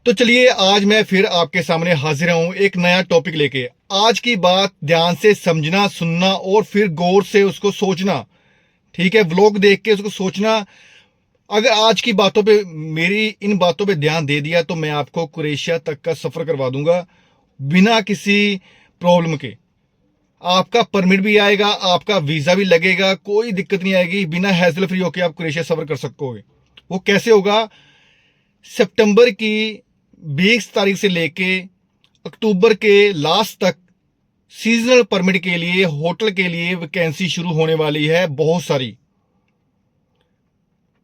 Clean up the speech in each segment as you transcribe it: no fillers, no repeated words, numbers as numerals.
तो चलिए आज मैं फिर आपके सामने हाजिर हूं एक नया टॉपिक लेके। आज की बात ध्यान से समझना, सुनना और फिर गौर से उसको सोचना। ठीक है, व्लॉग देख के उसको सोचना। अगर आज की बातों पे, मेरी इन बातों पे ध्यान दे दिया तो मैं आपको क्रोएशिया तक का सफर करवा दूंगा बिना किसी प्रॉब्लम के। आपका परमिट भी आएगा, आपका वीजा भी लगेगा, कोई दिक्कत नहीं आएगी। बिना हैसल फ्री होकर आप क्रोएशिया सफर कर सकोगे। वो कैसे होगा? सितंबर की 20 तारीख से लेके अक्टूबर के लास्ट तक सीजनल परमिट के लिए होटल के लिए वैकेंसी शुरू होने वाली है बहुत सारी।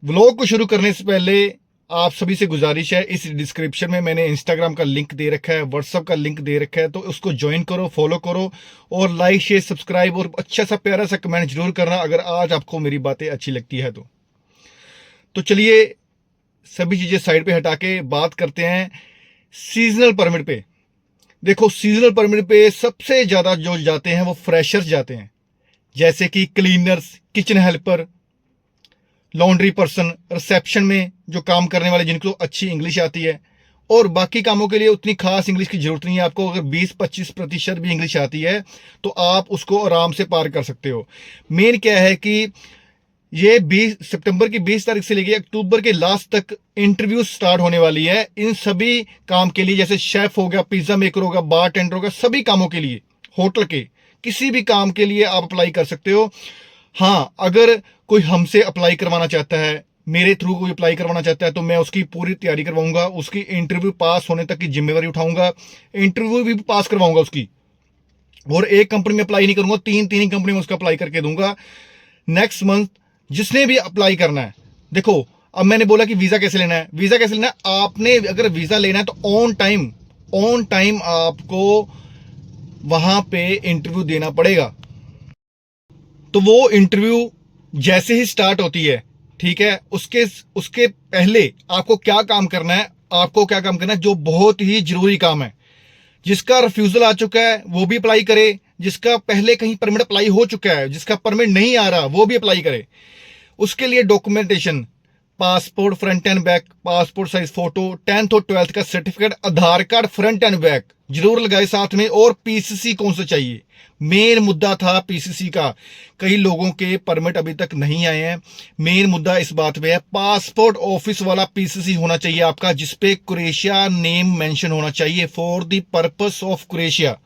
व्लॉग को शुरू करने से पहले आप सभी से गुजारिश है, इस डिस्क्रिप्शन में मैंने इंस्टाग्राम का लिंक दे रखा है, व्हाट्सएप का लिंक दे रखा है, तो उसको ज्वाइन करो, फॉलो करो और लाइक शेयर सब्सक्राइब और अच्छा सा प्यारा सा कमेंट जरूर करना अगर आज आपको मेरी बातें अच्छी लगती है तो चलिए सभी चीजें साइड पे हटा के बात करते हैं सीजनल परमिट पे। देखो, सीजनल परमिट पे सबसे ज्यादा जो जाते हैं वो फ्रेशर्स जाते हैं, जैसे कि cleaners, kitchen helper, laundry person, reception में जो काम करने वाले जिनको अच्छी इंग्लिश आती है। और बाकी कामों के लिए उतनी खास इंग्लिश की जरूरत नहीं है आपको। अगर 20-25% भी इंग्लिश आती है तो आप उसको आराम से पार कर सकते हो। मेन क्या है कि ये 20 सितंबर की 20 तारीख से लेकर अक्टूबर के लास्ट तक इंटरव्यू स्टार्ट होने वाली है इन सभी काम के लिए, जैसे शेफ हो गया, पिज्जा मेकर होगा, बार टेंडर होगा, सभी कामों के लिए, होटल के किसी भी काम के लिए आप अप्लाई कर सकते हो। हाँ, अगर कोई हमसे अप्लाई करवाना चाहता है, मेरे थ्रू कोई अप्लाई करवाना चाहता है तो मैं उसकी पूरी तैयारी करवाऊंगा, उसकी इंटरव्यू पास होने तक की जिम्मेवारी उठाऊंगा, इंटरव्यू भी पास करवाऊंगा उसकी। और एक कंपनी में अप्लाई नहीं करूंगा, तीन तीन कंपनी में उसका अप्लाई करके दूंगा नेक्स्ट मंथ जिसने भी अप्लाई करना है। देखो, अब मैंने बोला कि वीजा कैसे लेना है। वीजा कैसे लेना है? आपने अगर वीजा लेना है तो ऑन टाइम आपको वहां पे इंटरव्यू देना पड़ेगा। तो वो इंटरव्यू जैसे ही स्टार्ट होती है, ठीक है, उसके उसके पहले आपको क्या काम करना है? आपको क्या काम करना है जो बहुत ही जरूरी काम है। जिसका रिफ्यूजल आ चुका है वो भी अप्लाई करे, जिसका पहले कहीं परमिट अप्लाई हो चुका है, जिसका परमिट नहीं आ रहा वो भी अप्लाई करे। उसके लिए documentation, passport front end back, passport size photo, 10th और 12th का सर्टिफिकेट, आधार कार्ड फ्रंट एंड बैक जरूर लगाए साथ में। और पीसीसी कौन सा चाहिए? मेन मुद्दा था पीसीसी का। कई लोगों के परमिट अभी तक नहीं आए हैं। मेन मुद्दा इस बात पे है, पासपोर्ट ऑफिस वाला पीसीसी होना चाहिए आपका, जिसपे क्रोएशिया नेम मेंशन होना चाहिए, for the purpose of Croatia.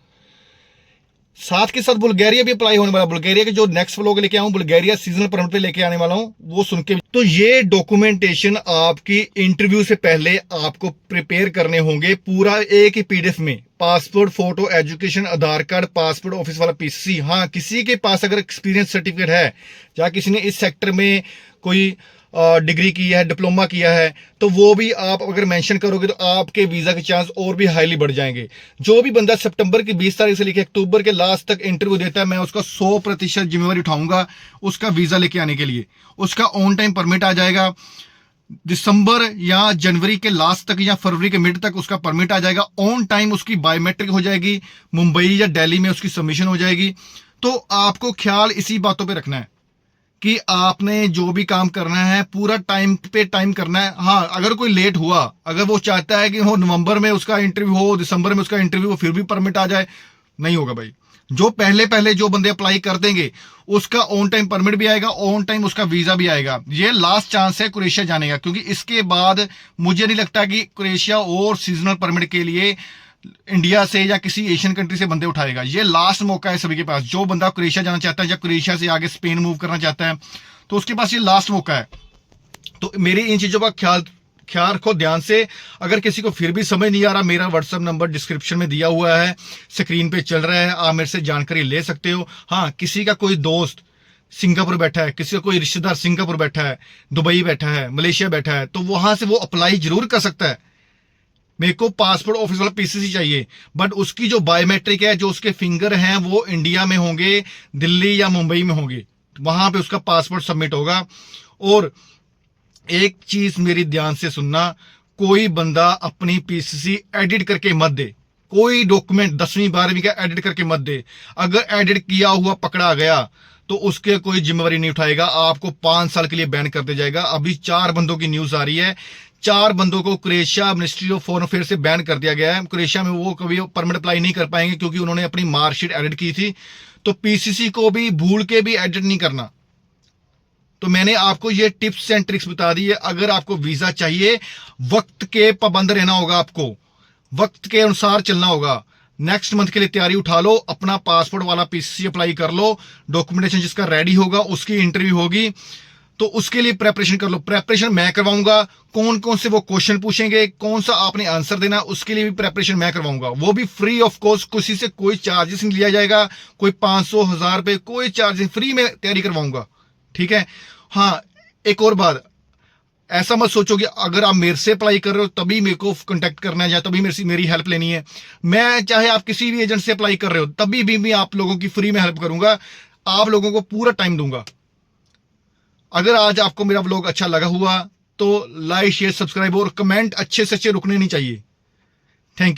साथ के साथ बुल्गारिया भी अप्लाई होने वाला। बुल्गारिया के जो नेक्स्ट व्लॉग लेके आऊं, बुल्गारिया सीजनल परमिट पे लेके आने वाला हूं, वो सुन के। तो ये डॉक्यूमेंटेशन आपकी इंटरव्यू से पहले आपको प्रिपेयर करने होंगे पूरा एक ही पीडीएफ में। पासपोर्ट, फोटो, एजुकेशन, आधार कार्ड, पासपोर्ट ऑफिस वाला पीसीसी। हाँ, किसी के पास अगर एक्सपीरियंस सर्टिफिकेट है या किसी ने इस सेक्टर में कोई डिग्री की है, डिप्लोमा किया है, तो वो भी आप अगर मेंशन करोगे तो आपके वीजा के चांस और भी हाईली बढ़ जाएंगे। जो भी बंदा सितंबर की 20 तारीख से लेकर अक्टूबर के लास्ट तक इंटरव्यू देता है, मैं उसका 100% जिम्मेवारी उठाऊंगा उसका वीजा लेके आने के लिए। उसका ऑन टाइम परमिट आ जाएगा, दिसंबर या जनवरी के लास्ट तक या फरवरी के मिड तक उसका परमिट आ जाएगा। ऑन टाइम उसकी बायोमेट्रिक हो जाएगी, मुंबई या दिल्ली में उसकी सबमिशन हो जाएगी। तो आपको ख्याल इसी बातों पर रखना है कि आपने जो भी काम करना है पूरा टाइम पे टाइम करना है। हाँ, अगर कोई लेट हुआ, अगर वो चाहता है कि वो नवंबर में उसका इंटरव्यू हो, दिसंबर में उसका इंटरव्यू हो, फिर भी परमिट आ जाए, नहीं होगा भाई। जो पहले पहले जो बंदे अप्लाई कर देंगे उसका ऑन टाइम परमिट भी आएगा, ऑन टाइम उसका वीजा भी आएगा। ये लास्ट चांस है क्रोएशिया जाने का, क्योंकि इसके बाद मुझे नहीं लगता कि क्रोएशिया और सीजनल परमिट के लिए इंडिया से या किसी एशियन कंट्री से बंदे उठाएगा। ये लास्ट मौका है सभी के पास। जो बंदा क्रोएशिया जाना चाहता है या क्रोएशिया से आगे स्पेन मूव करना चाहता है तो उसके पास ये लास्ट मौका है। तो मेरी इन चीजों का ख्याल रखो ध्यान से। अगर किसी को फिर भी समझ नहीं आ रहा, मेरा व्हाट्सएप नंबर डिस्क्रिप्शन में दिया हुआ है, स्क्रीन पे चल रहा है, आप मेरे से जानकारी ले सकते हो। हाँ, किसी का कोई दोस्त सिंगापुर बैठा है, किसी का कोई रिश्तेदार सिंगापुर बैठा है, दुबई बैठा है, मलेशिया बैठा है, तो वहां से वो अप्लाई जरूर कर सकता है। मेरे को पासपोर्ट ऑफिस वाला पीसीसी चाहिए, बट उसकी जो बायोमेट्रिक है, जो उसके फिंगर हैं, वो इंडिया में होंगे, दिल्ली या मुंबई में होंगे, वहां पे उसका पासपोर्ट सबमिट होगा। और एक चीज मेरी ध्यान से सुनना, कोई बंदा अपनी पीसीसी एडिट करके मत दे। कोई डॉक्यूमेंट 10वीं 12वीं का एडिट करके मत दे। अगर एडिट किया हुआ पकड़ा गया तो उसके कोई जिम्मेवारी नहीं उठाएगा, आपको 5 साल के लिए बैन कर दिया जाएगा। अभी 4 बंदों की न्यूज आ रही है, 4 बंदों को Croatia ministry of foreign affair से बैन कर दिया गया है। क्रोएशिया में वो कभी परमानेंट अप्लाई नहीं कर पाएंगे क्योंकि उन्होंने अपनी मार्कशीट एडिट की थी। तो पीसीसी को भी भूल के भी एडिट नहीं करना। तो मैंने आपको ये टिप्स एंड ट्रिक्स बता दी है। अगर आपको वीजा चाहिए, वक्त के पाबंद रहना होगा, आपको वक्त के अनुसार चलना होगा। नेक्स्ट मंथ के लिए तैयारी उठा लो, अपना पासपोर्ट वाला पीसीसी अप्लाई कर लो, डॉक्यूमेंटेशन जिसका रेडी होगा उसकी इंटरव्यू होगी, तो उसके लिए प्रेपरेशन कर लो। प्रेपरेशन मैं करवाऊंगा, कौन कौन से वो क्वेश्चन पूछेंगे, कौन सा आपने आंसर देना, उसके लिए भी प्रेपरेशन मैं करवाऊंगा। वो भी फ्री ऑफ कॉस्ट, किसी से कोई चार्जेस नहीं लिया जाएगा, कोई 500 1000 रुपए कोई चार्ज, फ्री में तैयारी करवाऊंगा, ठीक है। हाँ, एक और बात, ऐसा मत सोचो कि अगर आप मेरे से अप्लाई कर रहे हो तभी मेरे को कांटेक्ट करना है या तभी मेरी हेल्प लेनी है। मैं चाहे आप किसी भी एजेंट से अप्लाई कर रहे हो तभी भी मैं आप लोगों की फ्री में हेल्प करूंगा, आप लोगों को पूरा टाइम दूंगा। अगर आज आपको मेरा व्लॉग अच्छा लगा हुआ तो लाइक शेयर सब्सक्राइब और कमेंट अच्छे से अच्छे रुकने नहीं चाहिए। Thank you.